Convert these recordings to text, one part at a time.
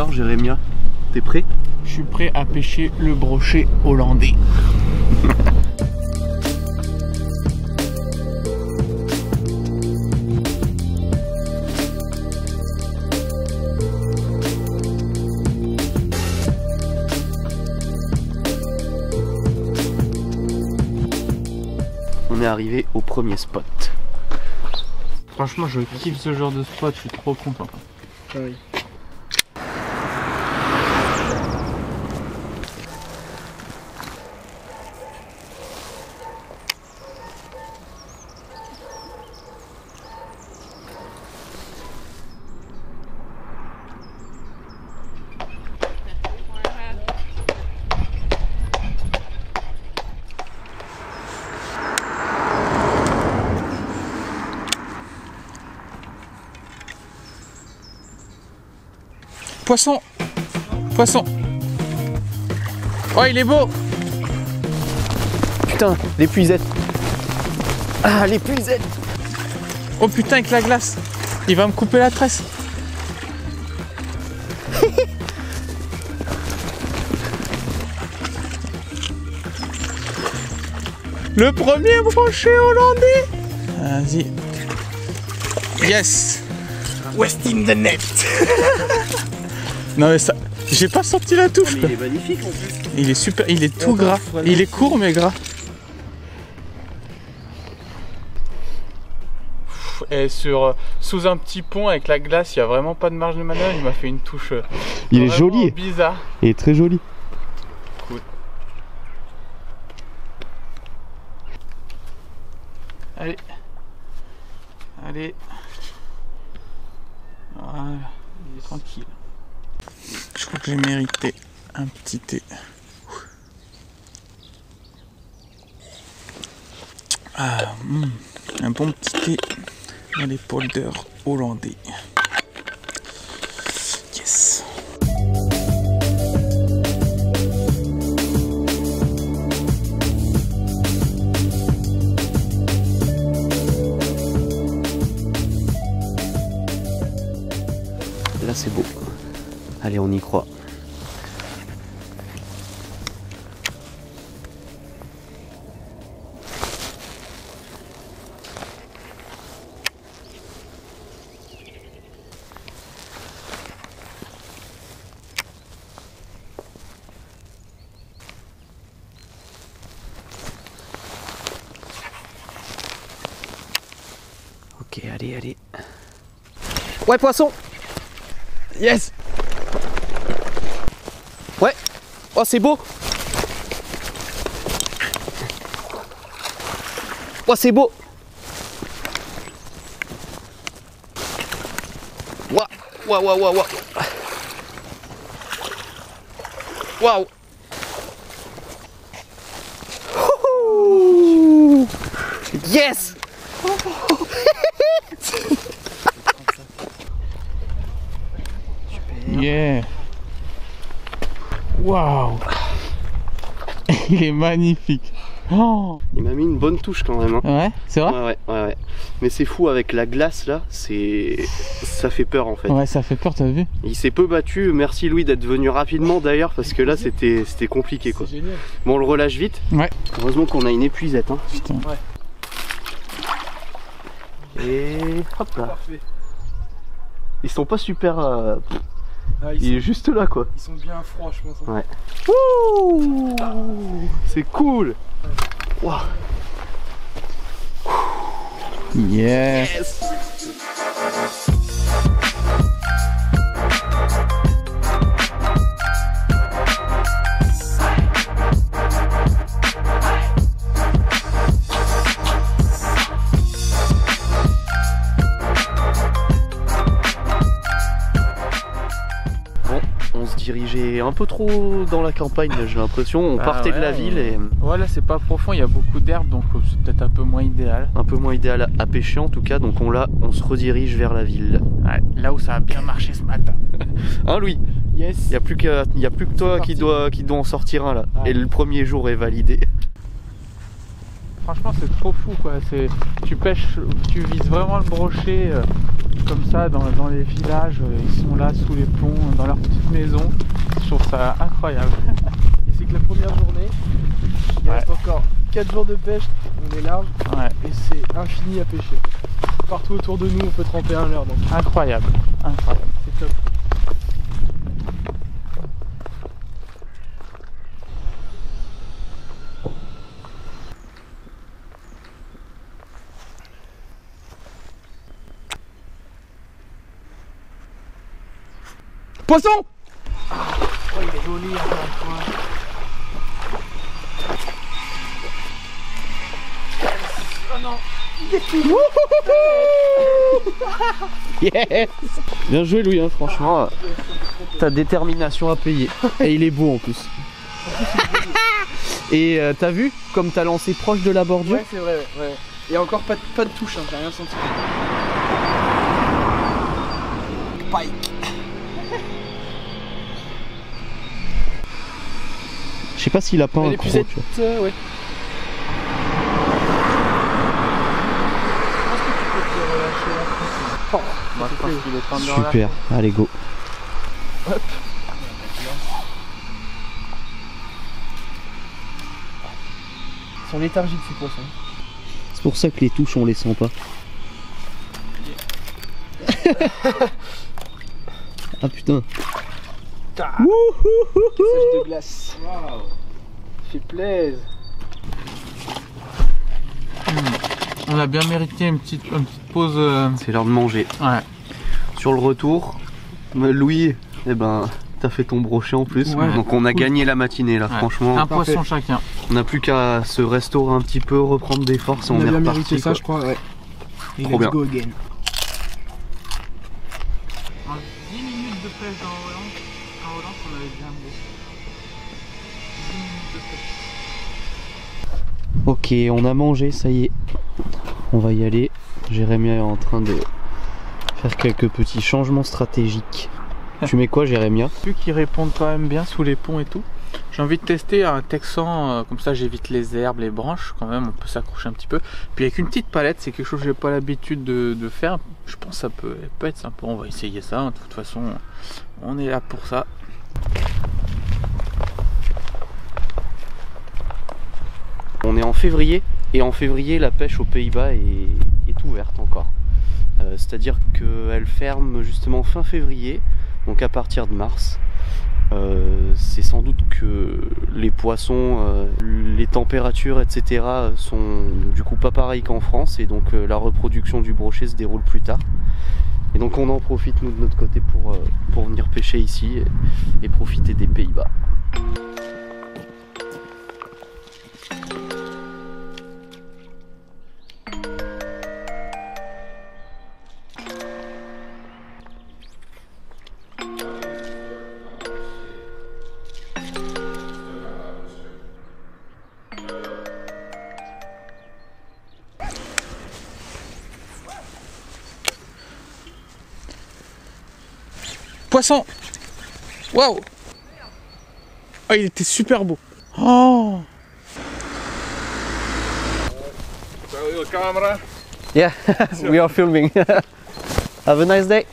Alors Jérémia, t'es prêt? Je suis prêt à pêcher le brochet hollandais. On est arrivé au premier spot. Franchement, je kiffe ce genre de spot, je suis trop content. Oui. Poisson! Poisson! Oh, il est beau! Putain, l'épuisette! Ah, l'épuisette! Oh putain, avec la glace! Il va me couper la tresse! Le premier brochet hollandais! Vas-y! Yes! West in the net! Non mais ça, j'ai pas senti la touche. Mais il est magnifique en plus. Il est super, il est tout gras. Il est court mais gras. Et sous un petit pont avec la glace, il n'y a vraiment pas de marge de manœuvre. Il m'a fait une touche. Il est joli. Bizarre. Il est très joli. Cool. Allez. Allez. Voilà. Il est tranquille. Je crois que j'ai mérité un petit thé. Ah, un bon petit thé dans les polders hollandais. Yes. Là c'est beau. Allez, on y croit. Ok, allez, allez. Ouais, poisson! Yes! Ouais! Oh, c'est beau! Oh, c'est beau! Waouh! Waouh, waouh, waouh, waouh! Waouh! Yes! Yeah! Waouh! Il est magnifique! Oh. Il m'a mis une bonne touche quand même. Hein. Ouais, c'est vrai? Ouais. Mais c'est fou avec la glace là, ça fait peur en fait. Ouais, ça fait peur, t'as vu? Il s'est peu battu, merci Louis d'être venu rapidement d'ailleurs parce que là c'était compliqué quoi. Génial. Bon, on le relâche vite. Ouais. Heureusement qu'on a une épuisette. Hein. Putain. Ouais. Et hop là. Parfait. Ils sont pas super. Ah, il est juste là quoi. Ils sont bien froids, je pense. Ouais. Ouh, c'est cool. Wow. Yes. Yes. On se dirigeait un peu trop dans la campagne, j'ai l'impression. On partait de la ville et... Ouais, là c'est pas profond, il y a beaucoup d'herbes, donc c'est peut-être un peu moins idéal. Un peu moins idéal à pêcher en tout cas, donc on se redirige vers la ville. Ouais, là où ça a bien marché ce matin. Hein Louis? Yes. Il n'y a plus que toi qui doit en sortir un là. Ouais. Et le premier jour est validé. Franchement c'est trop fou quoi, tu pêches, tu vises vraiment le brochet comme ça dans les villages, ils sont là sous les ponts, dans leur petite maison, je trouve ça incroyable. Et c'est que la première journée, il reste encore 4 jours de pêche, on est large, et c'est infini à pêcher. Partout autour de nous on peut tremper un leurre. Donc. Incroyable, incroyable, c'est top. Poisson! Oh, il est joli encore une fois. Oh non! Yes! Bien joué Louis, hein, franchement, ta détermination à payer. Et il est beau en plus. Et t'as vu comme t'as lancé proche de la bordure? Ouais, c'est vrai, ouais. Et encore pas de touche, hein, j'ai rien senti. Pike. Je sais pas s'il a pas un croc. Ouais. Oh, bah, je pense qu'il est temps de Super, relâcher. allez go. Hop. Ils sont léthargiques ces poissons. C'est pour ça que les touches on les sent pas. Ah putain. Passage de glace. Wow. Fait plaisir. On a bien mérité une petite pause. C'est l'heure de manger. Ouais. Sur le retour, Louis, eh ben, t'as fait ton brochet en plus. Ouais. Donc on a Cool. gagné la matinée là, Ouais. franchement. Un poisson chacun. On n'a plus qu'à se restaurer un petit peu, reprendre des forces et on On a est bien reparti. mérité ça, quoi. je crois, ouais. Et Trop let's bien. go again. En 10 minutes de pêche dans Hollande, on avait bien beau. 10 minutes de pêche. Ok, on a mangé, ça y est. On va y aller. Jérémy est en train de faire quelques petits changements stratégiques. Tu mets quoi, Jérémy? Vu qu'ils répondent quand même bien sous les ponts et tout, j'ai envie de tester un texan, comme ça j'évite les herbes, les branches quand même, on peut s'accrocher un petit peu. Puis avec une petite palette, c'est quelque chose que j'ai pas l'habitude de faire. Je pense que ça peut être sympa, on va essayer ça. De toute façon, on est là pour ça. On est en février et en février la pêche aux Pays-Bas est ouverte encore. C'est-à-dire qu'elle ferme justement fin février, donc à partir de mars. C'est sans doute que les poissons, les températures, etc. sont du coup pas pareilles qu'en France et donc la reproduction du brochet se déroule plus tard. Et donc on en profite nous de notre côté pour venir pêcher ici et profiter des Pays-Bas. Poisson! Waouh! Ah, il était super beau! Oh! Yeah, we are filming. Have a nice day.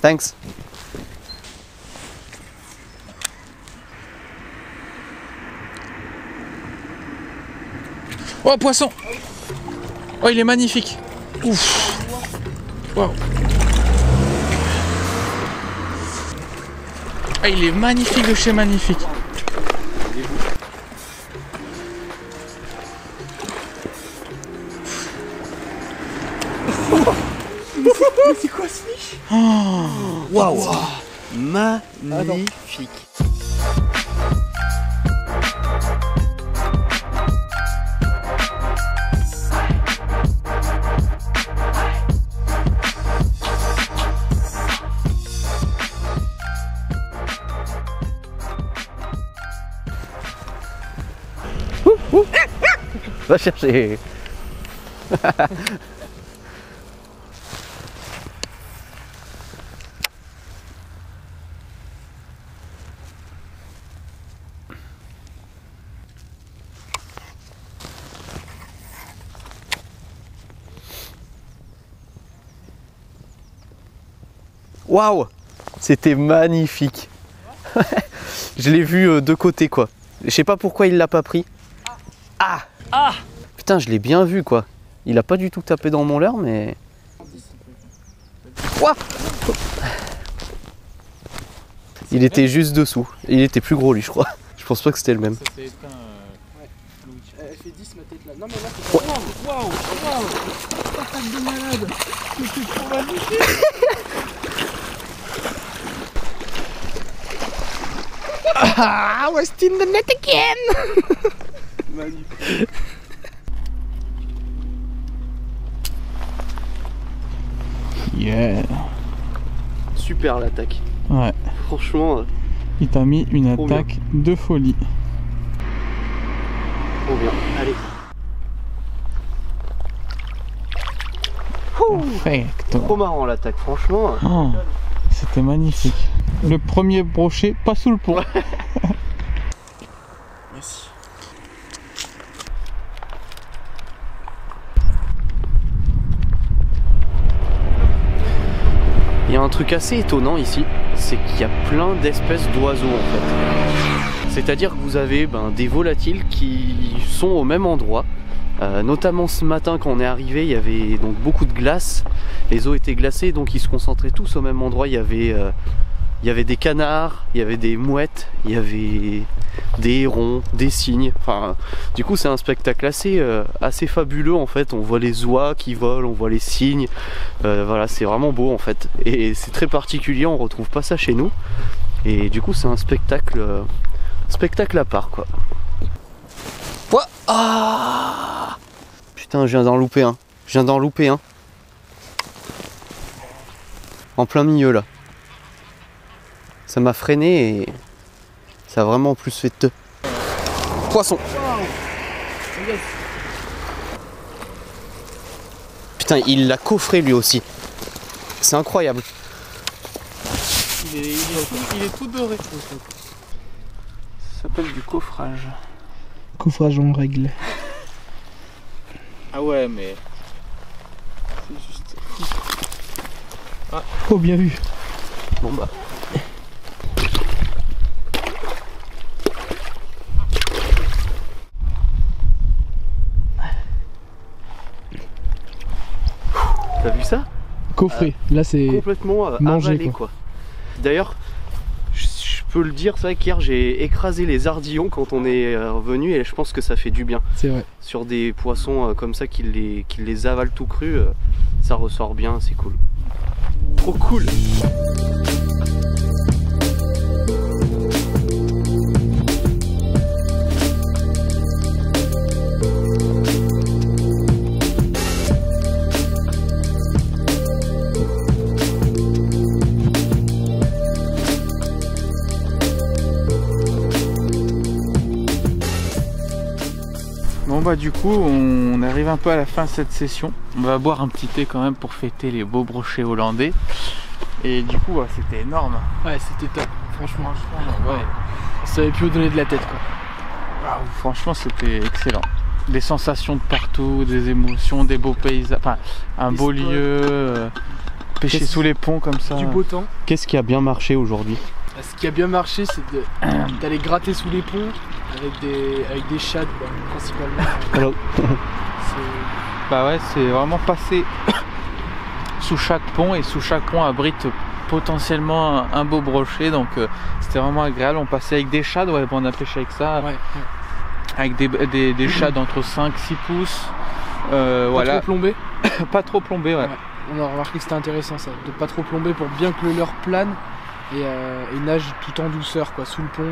Thanks. Oh, poisson! Oh, il est magnifique! Ouf! Waouh! Ah, il est magnifique de chez magnifique! Mais c'est quoi ce fiche? Waouh! Magnifique. Va chercher. Waouh! C'était magnifique. Je l'ai vu de côté quoi. Je sais pas pourquoi il l'a pas pris. Ah! Ah! Putain, je l'ai bien vu quoi. Il a pas du tout tapé dans mon leurre mais... Ouah! Il était juste dessous. Il était plus gros lui je crois. Je pense pas que c'était le même. Ça s'est éteint. Ouais. Elle fait 10 ma tête là. Non mais là c'est pas... Waouh! Waouh! Attaque de malade! C'est trop magnifique! Ah, we're still in the net again! Magnifique. Yeah. Super l'attaque. Ouais. Franchement, Il t'a mis une Trop attaque de folie. trop bien. Allez. Perfecto. Trop marrant l'attaque, franchement. Oh, c'était magnifique. Le premier brochet, pas sous le pont. Merci. Il y a un truc assez étonnant ici, c'est qu'il y a plein d'espèces d'oiseaux en fait. C'est-à-dire que vous avez des volatiles qui sont au même endroit. Notamment ce matin quand on est arrivé, il y avait donc beaucoup de glace. Les eaux étaient glacées, donc ils se concentraient tous au même endroit. Il y avait des canards, il y avait des mouettes, il y avait des hérons, des cygnes. Enfin, du coup, c'est un spectacle assez fabuleux en fait. On voit les oies qui volent, on voit les cygnes. Voilà, c'est vraiment beau en fait. Et c'est très particulier, on retrouve pas ça chez nous. Et du coup, c'est un spectacle à part quoi. Ouah, ah, putain, je viens d'en louper un. En plein milieu là. Ça m'a freiné et ça a vraiment plus fait de poisson. Putain, il l'a coffré lui aussi. C'est incroyable. Il est tout doré. Ça s'appelle du coffrage. Coffrage en règle. Ah ouais, mais c'est juste... Oh, bien vu. Bon bah. T'as vu ça? Coffré. Là c'est Complètement mangé, avalé quoi. D'ailleurs, je peux le dire, c'est vrai qu'hier j'ai écrasé les ardillons quand on est revenu et je pense que ça fait du bien. C'est vrai. Sur des poissons comme ça qui les avalent tout cru, ça ressort bien, c'est cool. Trop cool. Bon bah du coup on arrive un peu à la fin de cette session. On va boire un petit thé quand même pour fêter les beaux brochets hollandais. Et du coup c'était énorme. Ouais, c'était top. Franchement, Ouais. ça avait pu vous donner de la tête quoi. Ah, franchement c'était excellent. Des sensations de partout, des émotions, des beaux paysages, enfin un beau lieu, pêcher sous les ponts comme ça. Du beau temps. Qu'est-ce qui a bien marché aujourd'hui? Ce qui a bien marché, c'est d'aller gratter sous les ponts avec des chats principalement. Alors, Bah ouais, c'est vraiment passé sous chaque pont et sous chaque pont abrite potentiellement un beau brochet, donc c'était vraiment agréable. On passait avec des shad, ouais, on a pêché avec ça, Ouais. avec des shad entre 5-6 pouces. Voilà. Pas trop plombé. Pas trop plombé, ouais. Ouais. On a remarqué que c'était intéressant ça, de pas trop plomber pour bien que le leurre plane et nage tout en douceur quoi, sous le pont.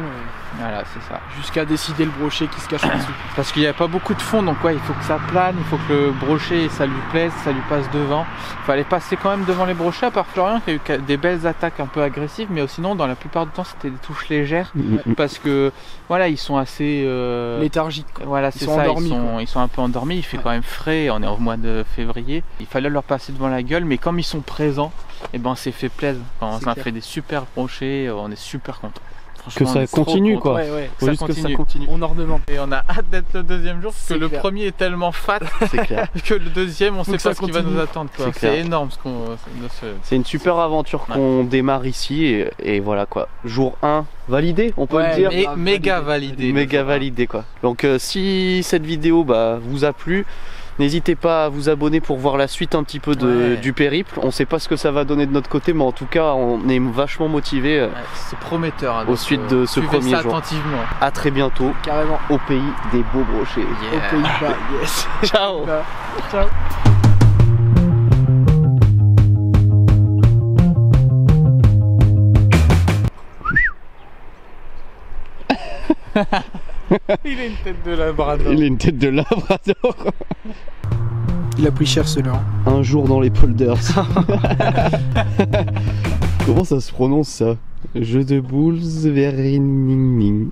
Voilà, c'est ça. Jusqu'à décider le brochet qui se cache en dessous. Parce qu'il n'y a pas beaucoup de fond, donc ouais, il faut que ça plane, il faut que le brochet ça lui plaise, ça lui passe devant. Il fallait passer quand même devant les brochets, à part Florian qui a eu des belles attaques un peu agressives, mais sinon dans la plupart du temps c'était des touches légères, parce que voilà, ils sont assez Léthargique quoi. Voilà, Ils c'est sont ça, endormis, ils sont un peu endormis, il fait quand même frais, on est au mois de février. Il fallait leur passer devant la gueule, mais comme ils sont présents, et ben c'est fait plaisir. On a fait des super brochets, on est super content. franchement, que ça continue quoi. Ouais. Faut juste que ça continue. On en redemande. Et on a hâte d'être le deuxième jour parce que le clair. premier est tellement fat C'est clair. que le deuxième on sait que ça pas ce qui va continue. nous attendre. C'est C'est clair. énorme ce qu'on. C'est une super aventure qu'on démarre ici et voilà quoi. Jour 1 validé, on peut Ouais, le dire. Mais grave, méga validé. Méga validé quoi. Donc si cette vidéo vous a plu, n'hésitez pas à vous abonner pour voir la suite un petit peu Ouais. du périple. On sait pas ce que ça va donner de notre côté, mais en tout cas on est vachement motivé. Ouais, c'est prometteur. Hein, Au donc, suite de ce suivez premier ça jour. attentivement. À très bientôt Carrément. au pays des beaux brochets. Au Pays-Bas, yes. Ciao. Ciao. Il a une tête de labrador. Il a une tête de labrador. Il a pris cher celui-là. Un jour dans les polders. Comment ça se prononce ça? Jeu de boules, verning.